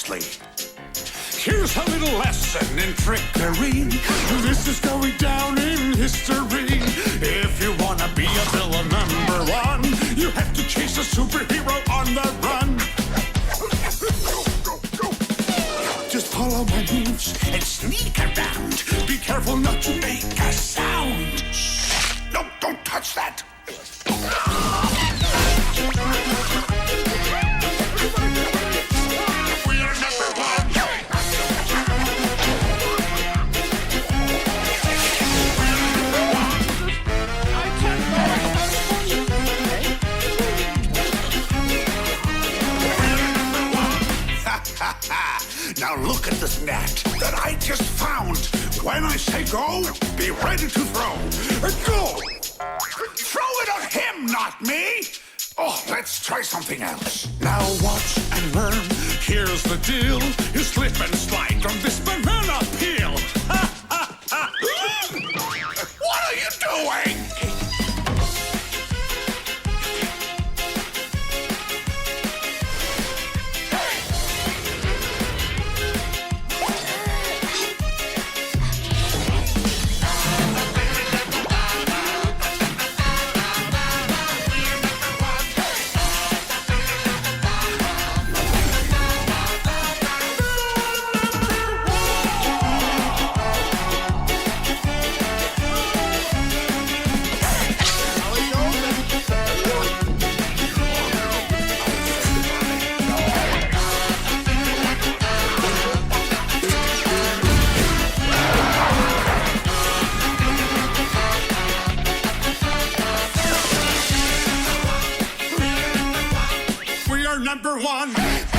nicely. Here's a little lesson in trickery. This is going down in history. If you wanna be a villain #1, you have to chase a superhero on the run. Just follow my moves and sneak around. Be careful not to make a sound. No, don't touch that. Now look at this net that I just found. When I say go, be ready to throw. Go! Throw it at him, not me! Oh, let's try something else. Now watch and learn. Here's the deal. You slip and slide on this banana peel. What are you doing? #1.